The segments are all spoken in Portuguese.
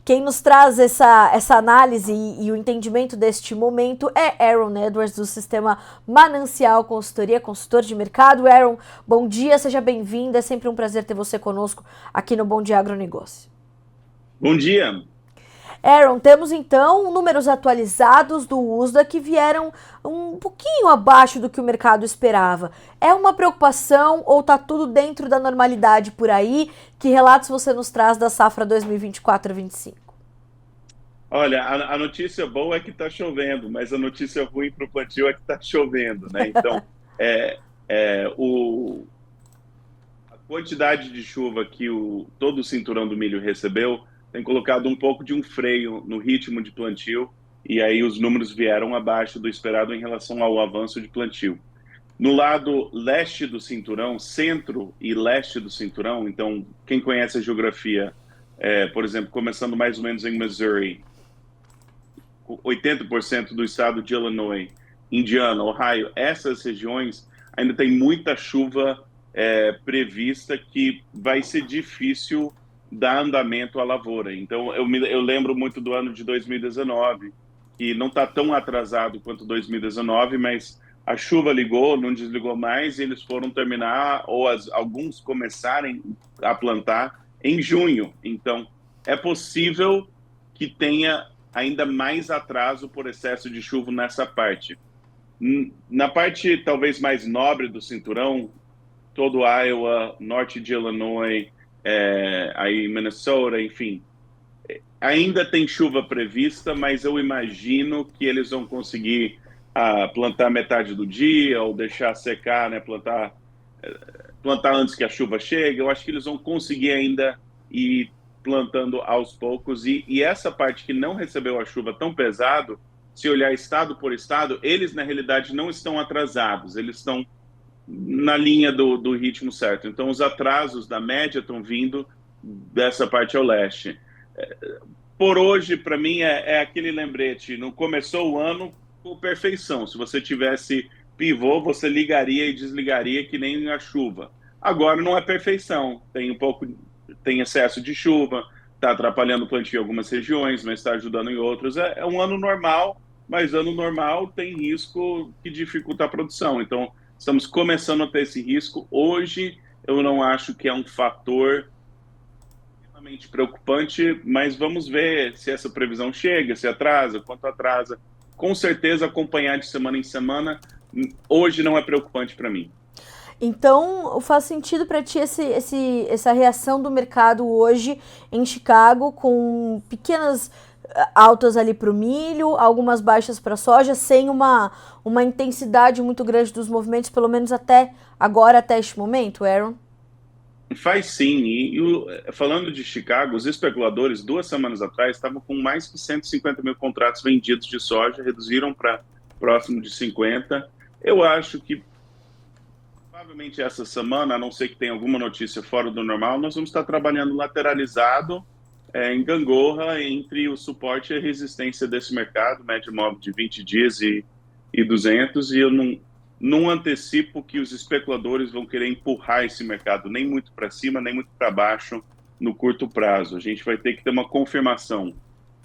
Quem nos traz essa análise e o entendimento deste momento é Aaron Edwards, do Sistema Manancial Consultoria, consultor de mercado. Aaron, bom dia, seja bem-vindo. É sempre um prazer ter você conosco aqui no Bom Dia Agronegócio. Bom dia. Aaron, temos então números atualizados do USDA que vieram um pouquinho abaixo do que o mercado esperava. É uma preocupação ou está tudo dentro da normalidade por aí? Que relatos você nos traz da safra 2024-25? Olha, a notícia boa é que está chovendo, mas a notícia ruim para o plantio é que está chovendo, né? Então, é, a quantidade de chuva que todo o cinturão do milho recebeu tem colocado um pouco de um freio no ritmo de plantio, e aí os números vieram abaixo do esperado em relação ao avanço de plantio. No lado leste do cinturão, centro e leste do cinturão, então, quem conhece a geografia, por exemplo, começando mais ou menos em Missouri, 80% do estado de Illinois, Indiana, Ohio, essas regiões ainda tem muita chuva prevista que vai ser difícil dar andamento à lavoura. Então, eu lembro muito do ano de 2019, que não está tão atrasado quanto 2019, mas a chuva ligou, não desligou mais, e eles foram terminar, ou alguns começarem a plantar em junho. Então, é possível que tenha ainda mais atraso por excesso de chuva nessa parte. Na parte talvez mais nobre do cinturão, todo Iowa, norte de Illinois, aí Minnesota, enfim, ainda tem chuva prevista, mas eu imagino que eles vão conseguir plantar metade do dia ou deixar secar, né, plantar antes que a chuva chegue. Eu acho que eles vão conseguir ainda ir plantando aos poucos, e essa parte que não recebeu a chuva tão pesado, se olhar estado por estado, eles na realidade não estão atrasados, eles estão na linha do ritmo certo. Então os atrasos da média estão vindo dessa parte ao leste. Por hoje, para mim, é aquele lembrete, não começou o ano com perfeição. Se você tivesse pivô, você ligaria e desligaria que nem a chuva. Agora não é perfeição, tem excesso de chuva, está atrapalhando o plantio em algumas regiões, mas está ajudando em outras. É um ano normal, mas ano normal tem risco que dificulta a produção. Então, estamos começando a ter esse risco. Hoje, eu não acho que é um fator extremamente preocupante, mas vamos ver se essa previsão chega, se atrasa, quanto atrasa. Com certeza, acompanhar de semana em semana, hoje não é preocupante para mim. Então, faz sentido para ti essa reação do mercado hoje em Chicago, com pequenas altas ali para o milho, algumas baixas para a soja, sem uma intensidade muito grande dos movimentos, pelo menos até agora, até este momento, Aaron? Faz sim. Falando de Chicago, os especuladores, 2 semanas atrás, estavam com mais que 150 mil contratos vendidos de soja, reduziram para próximo de 50. Eu acho que provavelmente essa semana, a não ser que tenha alguma notícia fora do normal, nós vamos estar trabalhando lateralizado, em gangorra entre o suporte e a resistência desse mercado, médio móvel de 20 dias e 200, e eu não antecipo que os especuladores vão querer empurrar esse mercado nem muito para cima, nem muito para baixo no curto prazo. A gente vai ter que ter uma confirmação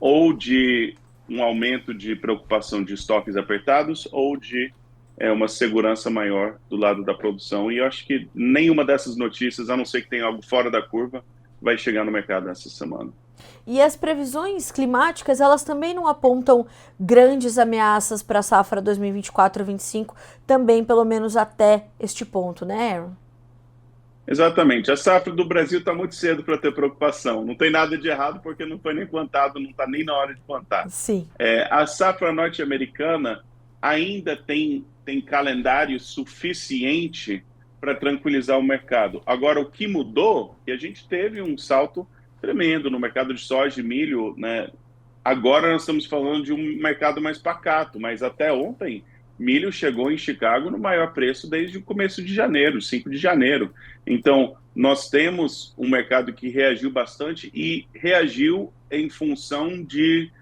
ou de um aumento de preocupação de estoques apertados ou de uma segurança maior do lado da produção. E eu acho que nenhuma dessas notícias, a não ser que tenha algo fora da curva, vai chegar no mercado nessa semana. E as previsões climáticas, elas também não apontam grandes ameaças para a safra 2024-25, também pelo menos até este ponto, né, Aaron? Exatamente. A safra do Brasil está muito cedo para ter preocupação. Não tem nada de errado porque não foi nem plantado, não está nem na hora de plantar. Sim. A safra norte-americana ainda tem calendário suficiente para tranquilizar o mercado. Agora, o que mudou, que a gente teve um salto tremendo no mercado de soja e milho, né? Agora nós estamos falando de um mercado mais pacato, mas até ontem, milho chegou em Chicago no maior preço desde o começo de janeiro, 5 de janeiro. Então, nós temos um mercado que reagiu bastante e reagiu em função de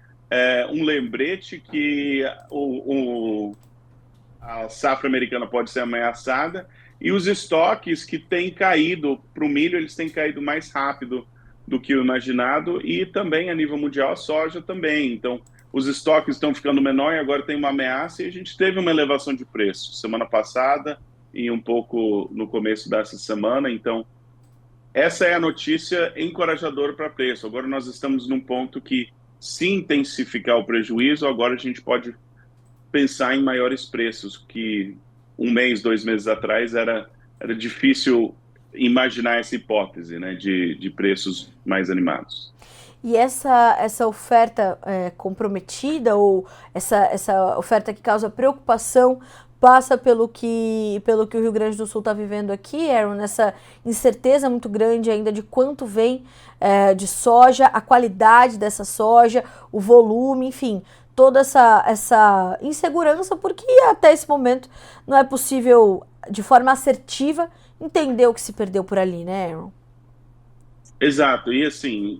um lembrete que a safra americana pode ser ameaçada, e os estoques que têm caído para o milho, eles têm caído mais rápido do que o imaginado, e também a nível mundial a soja também. Então, os estoques estão ficando menor e agora tem uma ameaça, e a gente teve uma elevação de preço semana passada e um pouco no começo dessa semana. Então, essa é a notícia encorajadora para preço. Agora nós estamos num ponto que, se intensificar o prejuízo, agora a gente pode pensar em maiores preços, que um mês, 2 meses atrás era difícil imaginar essa hipótese, né, de preços mais animados. E essa oferta comprometida, ou essa oferta que causa preocupação, passa pelo que o Rio Grande do Sul está vivendo aqui, Aaron, nessa incerteza muito grande ainda de quanto vem de soja, a qualidade dessa soja, o volume, enfim, toda essa insegurança, porque até esse momento não é possível, de forma assertiva, entender o que se perdeu por ali, né, Aaron? Exato, e assim,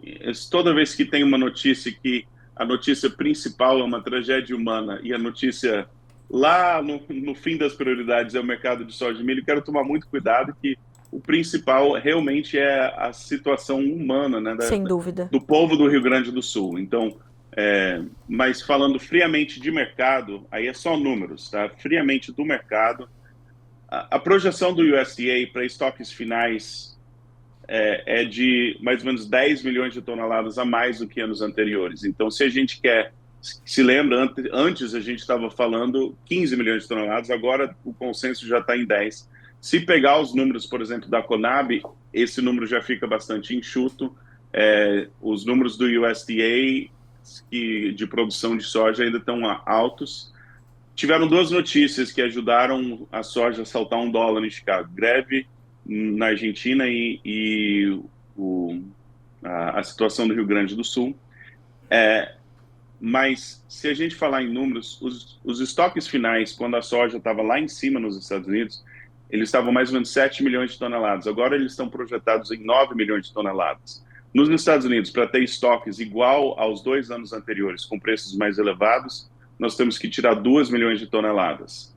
toda vez que tem uma notícia que a notícia principal é uma tragédia humana e a notícia lá no fim das prioridades é o mercado de soja e milho, quero tomar muito cuidado, que o principal realmente é a situação humana, né, Sem dúvida. do povo do Rio Grande do Sul. Então, mas falando friamente de mercado, aí é só números, tá? Friamente do mercado, a projeção do USDA para estoques finais é de mais ou menos 10 milhões de toneladas a mais do que anos anteriores. Então, se a gente quer, se lembra, antes a gente estava falando 15 milhões de toneladas, agora o consenso já está em 10. Se pegar os números, por exemplo, da Conab, esse número já fica bastante enxuto. Os números do USDA de produção de soja ainda estão altos. Tiveram duas notícias que ajudaram a soja a saltar $1 em Chicago: greve na Argentina e a situação do Rio Grande do Sul. Mas se a gente falar em números, os estoques finais, quando a soja estava lá em cima nos Estados Unidos, eles estavam mais ou menos 7 milhões de toneladas. Agora eles estão projetados em 9 milhões de toneladas. Nos Estados Unidos, para ter estoques igual aos 2 anos anteriores, com preços mais elevados, nós temos que tirar 2 milhões de toneladas.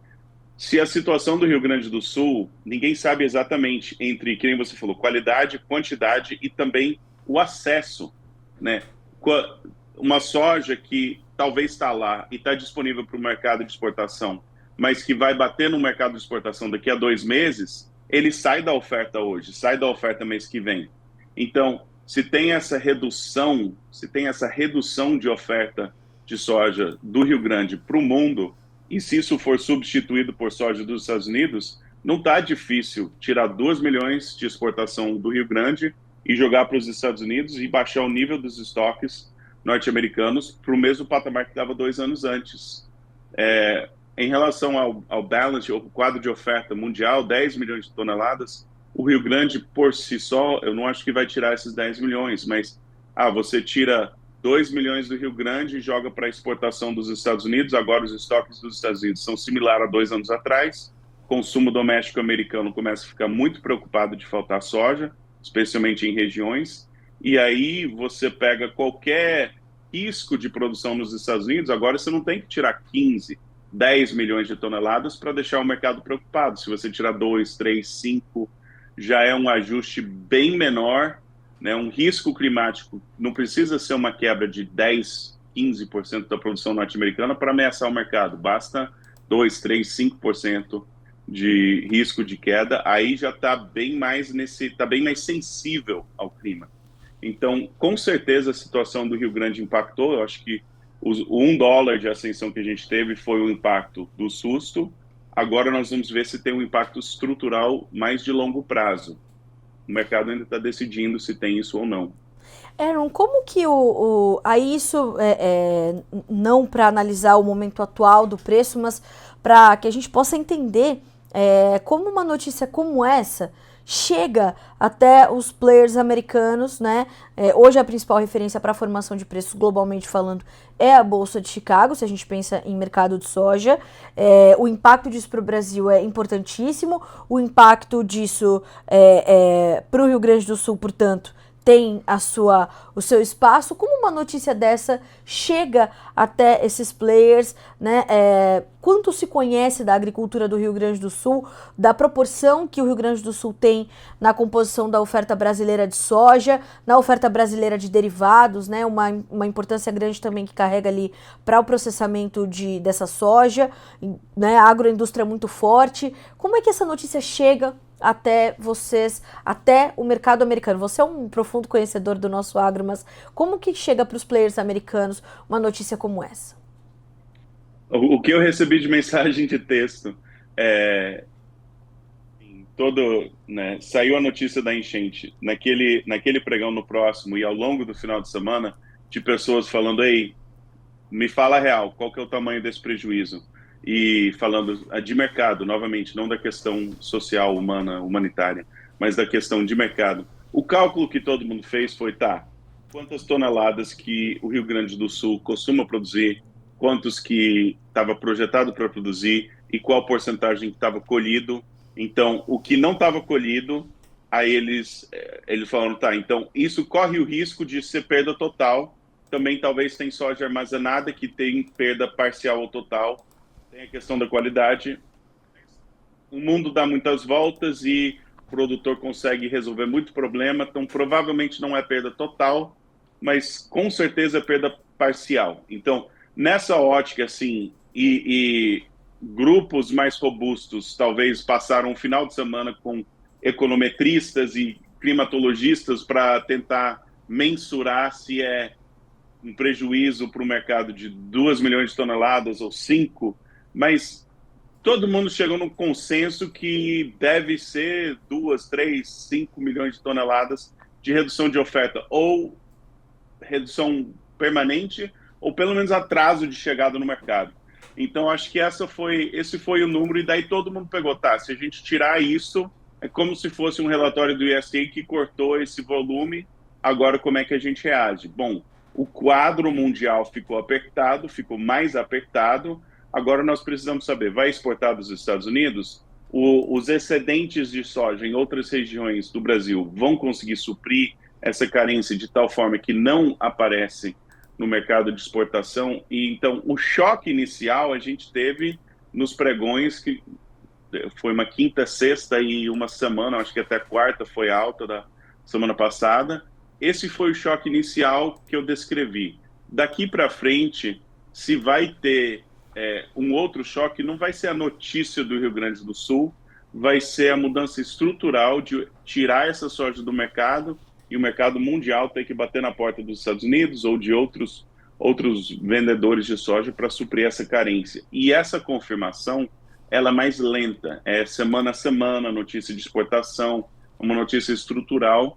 Se a situação do Rio Grande do Sul, ninguém sabe exatamente entre, que nem você falou, qualidade, quantidade e também o acesso, né? Uma soja que talvez está lá e está disponível para o mercado de exportação, mas que vai bater no mercado de exportação daqui a 2 meses, ele sai da oferta hoje, sai da oferta mês que vem. Então, se tem essa redução de oferta de soja do Rio Grande para o mundo, e se isso for substituído por soja dos Estados Unidos, não está difícil tirar 2 milhões de exportação do Rio Grande e jogar para os Estados Unidos e baixar o nível dos estoques norte-americanos para o mesmo patamar que estava 2 anos antes. Em relação ao balance, o quadro de oferta mundial, 10 milhões de toneladas, o Rio Grande por si só, eu não acho que vai tirar esses 10 milhões, mas você tira 2 milhões do Rio Grande e joga para a exportação dos Estados Unidos. Agora os estoques dos Estados Unidos são similares a 2 anos atrás. O consumo doméstico americano começa a ficar muito preocupado de faltar soja, especialmente em regiões. E aí você pega qualquer risco de produção nos Estados Unidos, agora você não tem que tirar 15, 10 milhões de toneladas para deixar o mercado preocupado. Se você tirar 2, 3, 5, já é um ajuste bem menor, né? Um risco climático não precisa ser uma quebra de 10, 15% da produção norte-americana para ameaçar o mercado. Basta 2, 3, 5% de risco de queda, aí já está bem mais sensível ao clima. Então, com certeza a situação do Rio Grande impactou. Eu acho que o $1 de ascensão que a gente teve foi o impacto do susto. Agora nós vamos ver se tem um impacto estrutural mais de longo prazo. O mercado ainda está decidindo se tem isso ou não. Aaron, como que aí isso não para analisar o momento atual do preço, mas para que a gente possa entender como uma notícia como essa chega até os players americanos, né? Hoje a principal referência para a formação de preços globalmente falando é a Bolsa de Chicago, se a gente pensa em mercado de soja. O impacto disso para o Brasil é importantíssimo, o impacto disso para o Rio Grande do Sul, portanto, tem o seu espaço. Como uma notícia dessa chega até esses players, né? Quanto se conhece da agricultura do Rio Grande do Sul, da proporção que o Rio Grande do Sul tem na composição da oferta brasileira de soja, na oferta brasileira de derivados, né? Uma importância grande também que carrega ali para o processamento dessa soja, né? A agroindústria é muito forte. Como é que essa notícia chega até vocês, até o mercado americano? Você é um profundo conhecedor do nosso agro, mas como que chega para os players americanos uma notícia como essa? O que eu recebi de mensagem de texto é né, saiu a notícia da enchente naquele pregão no próximo e ao longo do final de semana de pessoas falando: ei, me fala a real, qual que é o tamanho desse prejuízo? E falando de mercado, novamente, não da questão social, humana, humanitária, mas da questão de mercado. O cálculo que todo mundo fez foi: tá, quantas toneladas que o Rio Grande do Sul costuma produzir, quantos que estava projetado para produzir e qual porcentagem que estava colhido. Então, o que não estava colhido, aí eles falaram: tá, então isso corre o risco de ser perda total. Também talvez tem soja armazenada que tem perda parcial ou total. Tem a questão da qualidade. O mundo dá muitas voltas e o produtor consegue resolver muito problema, então provavelmente não é perda total, mas com certeza é perda parcial. Então, nessa ótica, assim, e grupos mais robustos talvez passaram um final de semana com econometristas e climatologistas para tentar mensurar se é um prejuízo para o mercado de 2 milhões de toneladas ou 5, mas todo mundo chegou num consenso que deve ser 2, 3, 5 milhões de toneladas de redução de oferta, ou redução permanente, ou pelo menos atraso de chegada no mercado. Então, acho que esse foi o número, e daí todo mundo pegou: tá, se a gente tirar isso, é como se fosse um relatório do USDA que cortou esse volume, agora como é que a gente reage? Bom, o quadro mundial ficou apertado, ficou mais apertado, agora nós precisamos saber: vai exportar dos Estados Unidos? Os excedentes de soja em outras regiões do Brasil vão conseguir suprir essa carência de tal forma que não aparece no mercado de exportação? E então o choque inicial a gente teve nos pregões, que foi uma quinta, sexta e uma semana, acho que até quarta foi alta da semana passada. Esse foi o choque inicial que eu descrevi. Daqui para frente, se vai ter um outro choque, não vai ser a notícia do Rio Grande do Sul, vai ser a mudança estrutural de tirar essa soja do mercado e o mercado mundial ter que bater na porta dos Estados Unidos ou de outros vendedores de soja para suprir essa carência. E essa confirmação, ela é mais lenta, é semana a semana, notícia de exportação, uma notícia estrutural,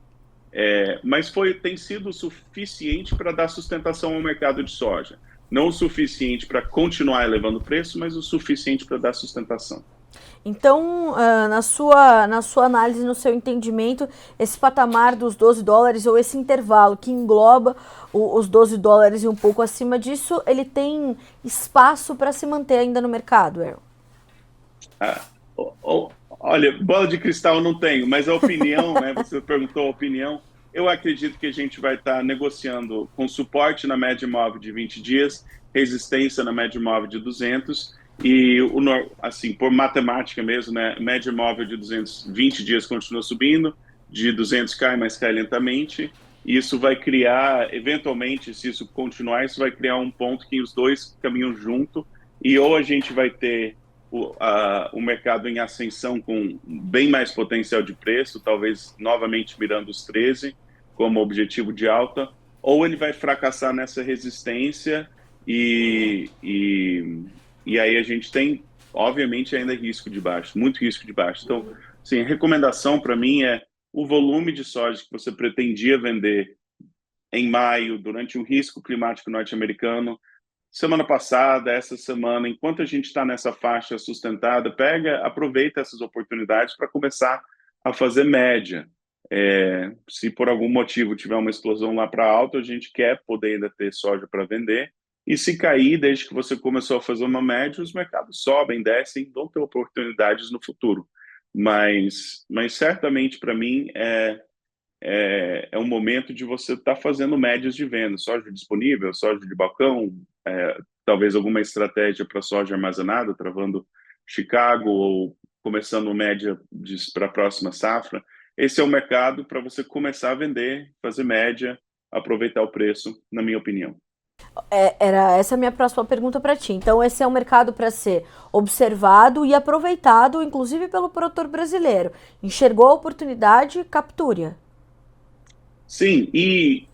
mas tem sido suficiente para dar sustentação ao mercado de soja. Não o suficiente para continuar elevando o preço, mas o suficiente para dar sustentação. Então, na sua análise, no seu entendimento, esse patamar dos $12 ou esse intervalo que engloba os $12 e um pouco acima disso, ele tem espaço para se manter ainda no mercado, Aaron? Olha, bola de cristal eu não tenho, mas a opinião, né? Você perguntou a opinião. Eu acredito que a gente vai estar negociando com suporte na média móvel de 20 dias, resistência na média móvel de 200, e, assim, por matemática mesmo, né? Média móvel de 220 dias continua subindo, de 200 cai, mas cai lentamente. E isso vai criar, eventualmente, se isso continuar, isso vai criar um ponto que os dois caminham junto, e ou a gente vai ter o mercado em ascensão com bem mais potencial de preço, talvez novamente mirando os 13 como objetivo de alta, ou ele vai fracassar nessa resistência e aí a gente tem, obviamente, ainda risco de baixo, muito risco de baixo. Então, assim, a recomendação para mim é: o volume de soja que você pretendia vender em maio, durante o risco climático norte-americano, semana passada, essa semana, enquanto a gente está nessa faixa sustentada, aproveita essas oportunidades para começar a fazer média. Se por algum motivo tiver uma explosão lá para alto, a gente quer poder ainda ter soja para vender. E se cair, desde que você começou a fazer uma média, os mercados sobem, descem, vão ter oportunidades no futuro. Mas certamente, para mim, é um momento de você estar fazendo médias de venda, soja disponível, soja de balcão, talvez alguma estratégia para soja armazenada, travando Chicago ou começando média para a próxima safra. Esse é o mercado para você começar a vender, fazer média, aproveitar o preço, na minha opinião. Era essa a minha próxima pergunta para ti. Então, esse é um mercado para ser observado e aproveitado, inclusive pelo produtor brasileiro. Enxergou a oportunidade, capture. Sim, e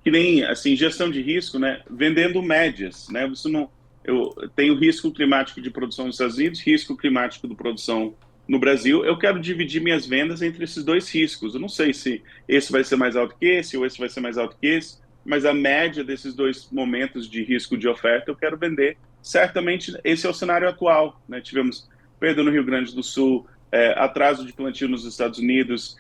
que nem assim, gestão de risco, né? Vendendo médias, né? Você não, eu tenho risco climático de produção nos Estados Unidos, risco climático de produção no Brasil. Eu quero dividir minhas vendas entre esses dois riscos. Eu não sei se esse vai ser mais alto que esse ou esse vai ser mais alto que esse, mas a média desses dois momentos de risco de oferta eu quero vender. Certamente esse é o cenário atual, né? Tivemos perda no Rio Grande do Sul, atraso de plantio nos Estados Unidos,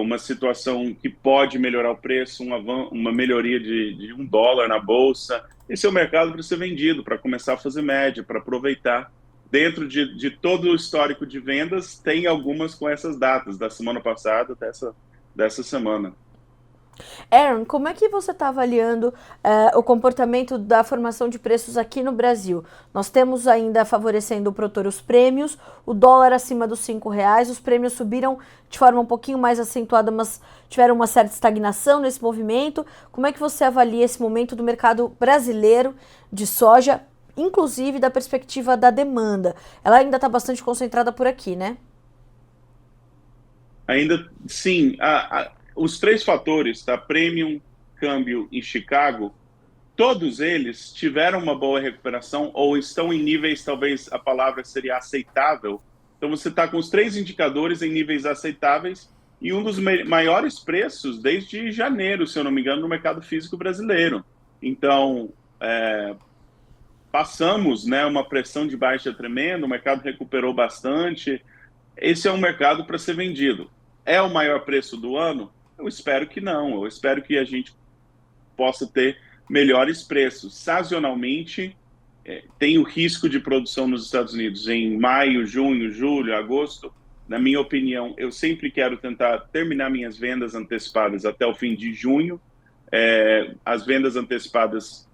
uma situação que pode melhorar o preço, uma melhoria de $1 na bolsa. Esse é o mercado para ser vendido, para começar a fazer média, para aproveitar. Dentro de todo o histórico de vendas, tem algumas com essas datas, da semana passada até dessa semana. Aaron, como é que você está avaliando o comportamento da formação de preços aqui no Brasil? Nós temos ainda favorecendo o produtor os prêmios, o dólar acima dos R$ 5, os prêmios subiram de forma um pouquinho mais acentuada, mas tiveram uma certa estagnação nesse movimento. Como é que você avalia esse momento do mercado brasileiro de soja, inclusive da perspectiva da demanda? Ela ainda está bastante concentrada por aqui, né? Ainda, sim, os três fatores, tá? Premium, câmbio e Chicago, todos eles tiveram uma boa recuperação ou estão em níveis, talvez a palavra seria aceitável. Então você está com os três indicadores em níveis aceitáveis e um dos maiores preços desde janeiro, se eu não me engano, no mercado físico brasileiro. Então, passamos, né, uma pressão de baixa tremenda, o mercado recuperou bastante. Esse é um mercado para ser vendido. É o maior preço do ano? Eu espero que não. Eu espero que a gente possa ter melhores preços. Sazonalmente, tem o risco de produção nos Estados Unidos em maio, junho, julho, agosto. Na minha opinião, eu sempre quero tentar terminar minhas vendas antecipadas até o fim de junho. As vendas antecipadas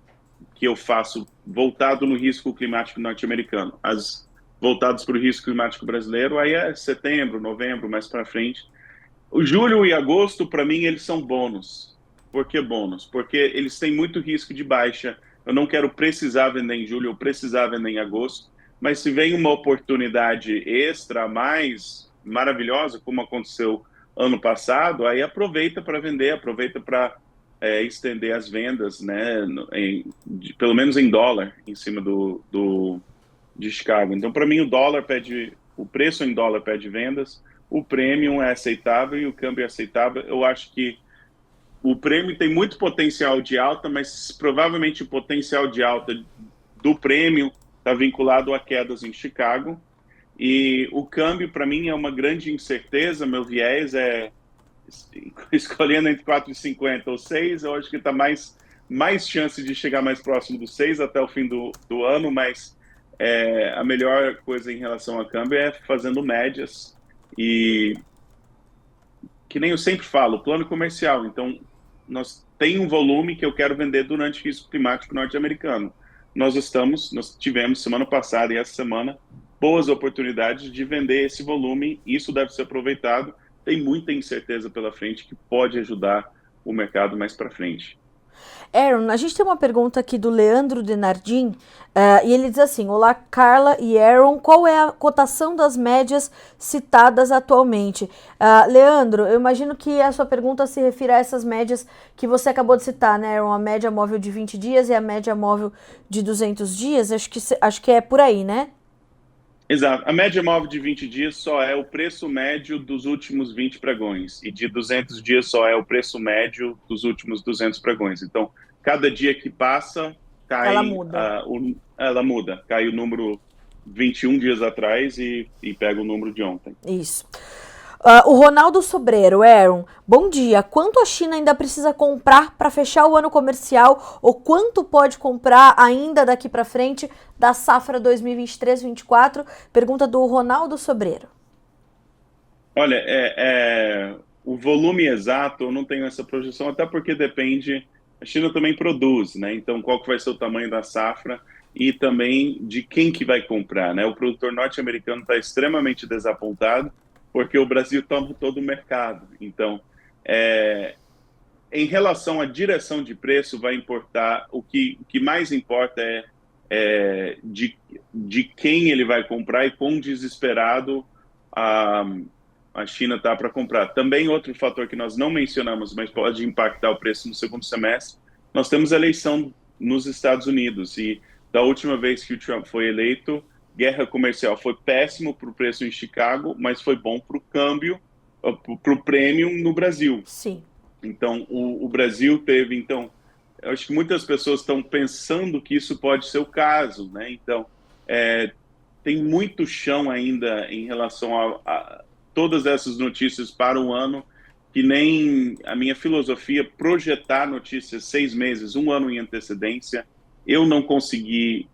que eu faço voltado no risco climático norte-americano, as voltadas para o risco climático brasileiro, aí é setembro, novembro, mais para frente. O julho e agosto, para mim, eles são bônus. Por que bônus? Porque eles têm muito risco de baixa. Eu não quero precisar vender em julho ou precisar vender em agosto, mas se vem uma oportunidade extra, mais maravilhosa, como aconteceu ano passado, aí aproveita para vender, aproveita para estender as vendas, né, pelo menos em dólar, em cima de Chicago. Então, para mim, o preço em dólar pede vendas, o premium é aceitável e o câmbio é aceitável. Eu acho que o prêmio tem muito potencial de alta, mas provavelmente o potencial de alta do prêmio está vinculado a quedas em Chicago. E o câmbio, para mim, é uma grande incerteza. Meu viés é escolhendo entre 4,50 ou 6, eu acho que está mais chance de chegar mais próximo do 6 até o fim do ano, mas a melhor coisa em relação a câmbio é fazendo médias e que nem eu sempre falo, plano comercial. Então, nós tem um volume que eu quero vender durante o risco climático norte-americano. Nós tivemos semana passada e essa semana boas oportunidades de vender esse volume. Isso deve ser aproveitado. Tem muita incerteza pela frente que pode ajudar o mercado mais para frente. Aaron, a gente tem uma pergunta aqui do Leandro Denardim, e ele diz assim: olá, Carla e Aaron, qual é a cotação das médias citadas atualmente? Leandro, eu imagino que a sua pergunta se refira a essas médias que você acabou de citar, né, Aaron? A média móvel de 20 dias e a média móvel de 200 dias, acho que é por aí, né? Exato. A média móvel de 20 dias só é o preço médio dos últimos 20 pregões e de 200 dias só é o preço médio dos últimos 200 pregões. Então, cada dia que passa, Ela muda. ela muda. Cai o número 21 dias atrás e pega o número de ontem. Isso. O Ronaldo Sobreiro, Aaron, bom dia. Quanto a China ainda precisa comprar para fechar o ano comercial ou quanto pode comprar ainda daqui para frente da safra 2023-24? Pergunta do Ronaldo Sobreiro. Olha, o volume exato, eu não tenho essa projeção, até porque depende, a China também produz, né? Então, qual que vai ser o tamanho da safra e também de quem que vai comprar, né? O produtor norte-americano está extremamente desapontado porque o Brasil toma todo o mercado. Então, em relação à direção de preço, vai importar, o que mais importa de quem ele vai comprar e quão desesperado a, a China está para comprar. Também outro fator que nós não mencionamos, mas pode impactar o preço no segundo semestre, nós temos a eleição nos Estados Unidos e da última vez que o Trump foi eleito, guerra comercial foi péssimo para o preço em Chicago, mas foi bom para o câmbio, para o prêmio no Brasil. Sim. Então, o Brasil teve, então, eu acho que muitas pessoas estão pensando que isso pode ser o caso, né? Então, tem muito chão ainda em relação a todas essas notícias para um ano, que nem a minha filosofia projetar notícias 6 meses, um ano em antecedência, eu não consegui,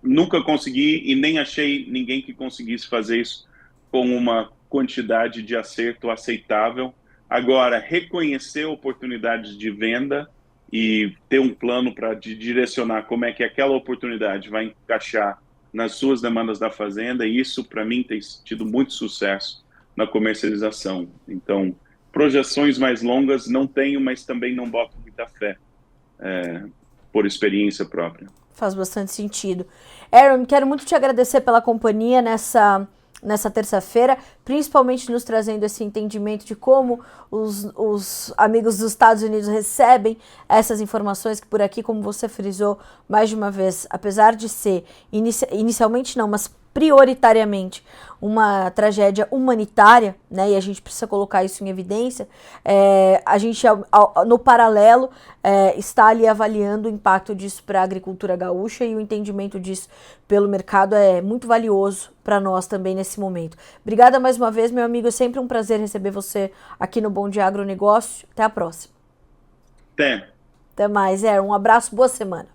nunca consegui e nem achei ninguém que conseguisse fazer isso com uma quantidade de acerto aceitável. Agora, reconhecer oportunidades de venda e ter um plano para direcionar como é que aquela oportunidade vai encaixar nas suas demandas da fazenda, e isso, para mim, tem tido muito sucesso na comercialização. Então, projeções mais longas não tenho, mas também não boto muita fé, por experiência própria. Faz bastante sentido. Aaron, quero muito te agradecer pela companhia nessa terça-feira, principalmente nos trazendo esse entendimento de como os amigos dos Estados Unidos recebem essas informações, que por aqui, como você frisou mais de uma vez, apesar de ser inicialmente não, mas prioritariamente uma tragédia humanitária, né, e a gente precisa colocar isso em evidência, a gente, no paralelo, está ali avaliando o impacto disso para a agricultura gaúcha, e o entendimento disso pelo mercado é muito valioso para nós também nesse momento. Obrigada mais uma vez, meu amigo, é sempre um prazer receber você aqui no Bom Dia Agronegócio. Até a próxima. Até. Até mais, um abraço, boa semana.